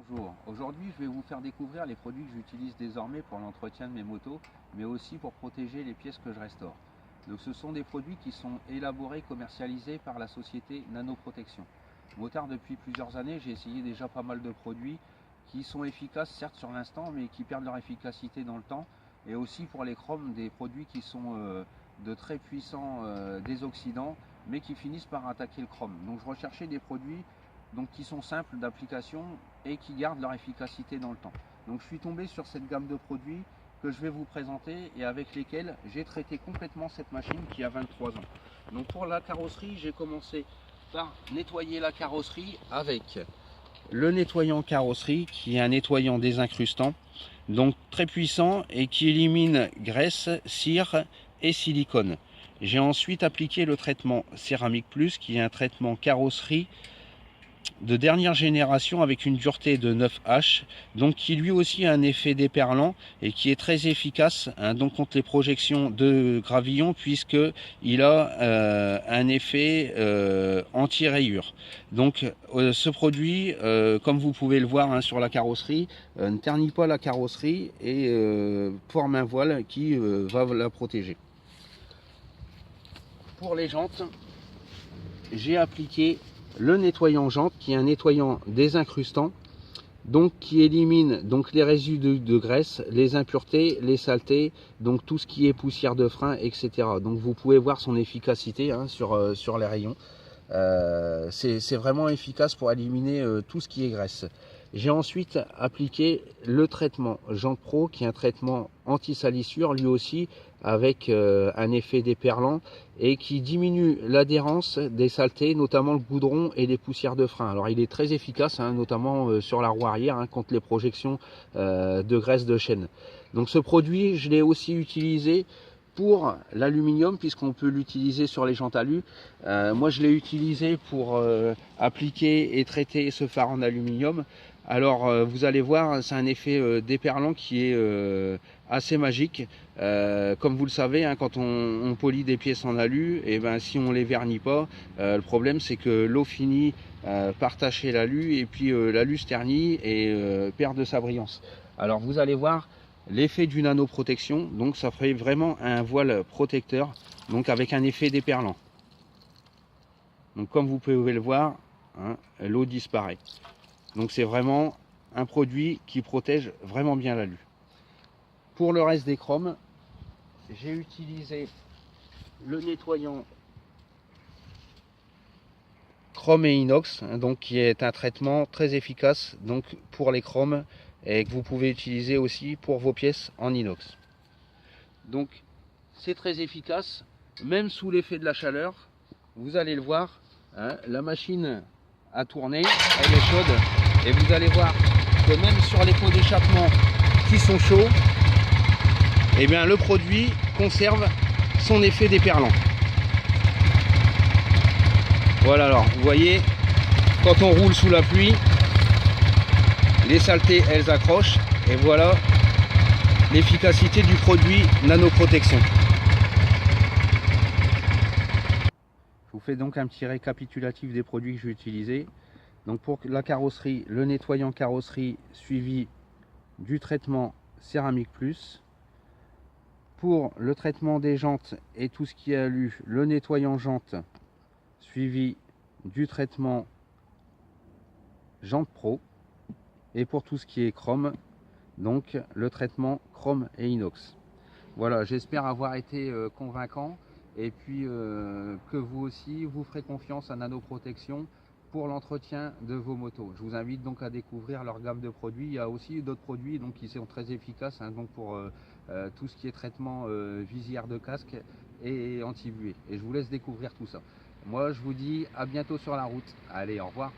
Bonjour, aujourd'hui je vais vous faire découvrir les produits que j'utilise désormais pour l'entretien de mes motos, mais aussi pour protéger les pièces que je restaure. Donc ce sont des produits qui sont élaborés, commercialisés par la société Nanoprotection. Motard, depuis plusieurs années, j'ai essayé déjà pas mal de produits qui sont efficaces certes sur l'instant, mais qui perdent leur efficacité dans le temps, et aussi pour les chromes, des produits qui sont de très puissants désoxydants, mais qui finissent par attaquer le chrome. Donc je recherchais des produits qui sont simples d'application et qui gardent leur efficacité dans le temps. Donc je suis tombé sur cette gamme de produits que je vais vous présenter et avec lesquels j'ai traité complètement cette machine qui a 23 ans. Donc pour la carrosserie, j'ai commencé par nettoyer la carrosserie avec le nettoyant carrosserie, qui est un nettoyant désincrustant, donc très puissant et qui élimine graisse, cire et silicone. J'ai ensuite appliqué le traitement Céramique Plus, qui est un traitement carrosserie de dernière génération avec une dureté de 9H, donc qui lui aussi a un effet déperlant et qui est très efficace donc contre les projections de gravillon, puisque il a un effet anti-rayure. Donc ce produit, comme vous pouvez le voir sur la carrosserie, ne ternit pas la carrosserie et forme un voile qui va la protéger. Pour les jantes, j'ai appliqué le nettoyant jante, qui est un nettoyant désincrustant, donc qui élimine donc les résidus de graisse, les impuretés, les saletés, donc tout ce qui est poussière de frein, etc. Donc vous pouvez voir son efficacité sur les rayons. C'est vraiment efficace pour éliminer tout ce qui est graisse. J'ai ensuite appliqué le traitement Jante Pro, qui est un traitement anti-salissure, lui aussi avec un effet déperlant et qui diminue l'adhérence des saletés, notamment le goudron et les poussières de frein. Alors il est très efficace, notamment sur la roue arrière, contre les projections de graisse de chêne. Donc ce produit, je l'ai aussi utilisé pour l'aluminium, puisqu'on peut l'utiliser sur les jantes alu. Moi je l'ai utilisé pour appliquer et traiter ce phare en aluminium. Alors vous allez voir, c'est un effet déperlant qui est assez magique. Comme vous le savez, quand on polit des pièces en alu, et si on les vernit pas, le problème c'est que l'eau finit par tacher l'alu, et puis l'alu se ternit et perd de sa brillance. Alors vous allez voir l'effet du nanoprotection, donc ça fait vraiment un voile protecteur, donc avec un effet déperlant. Donc comme vous pouvez le voir, l'eau disparaît. Donc c'est vraiment un produit qui protège vraiment bien l'alu. Pour le reste des chromes, j'ai utilisé le nettoyant chrome et inox, donc qui est un traitement très efficace donc pour les chromes et que vous pouvez utiliser aussi pour vos pièces en inox. Donc c'est très efficace, même sous l'effet de la chaleur. Vous allez le voir, la machine a tourné, elle est chaude, et vous allez voir que même sur les pots d'échappement qui sont chauds, et bien le produit conserve son effet déperlant. Voilà, alors vous voyez, quand on roule sous la pluie, les saletés elles accrochent, et voilà l'efficacité du produit Nanoprotection. Je vous fais donc un petit récapitulatif des produits que j'ai utilisés. Donc pour la carrosserie, le nettoyant carrosserie suivi du traitement Céramique Plus. Pour le traitement des jantes et tout ce qui est alu, le nettoyant jante suivi du traitement Jante Pro. Et pour tout ce qui est chrome, donc le traitement chrome et inox. Voilà, j'espère avoir été convaincant, et puis que vous aussi vous ferez confiance à Nanoprotection pour l'entretien de vos motos. Je vous invite donc à découvrir leur gamme de produits. Il y a aussi d'autres produits qui sont très efficaces donc pour tout ce qui est traitement visière de casque et anti-buée. Et je vous laisse découvrir tout ça. Moi je vous dis à bientôt sur la route. Allez, au revoir.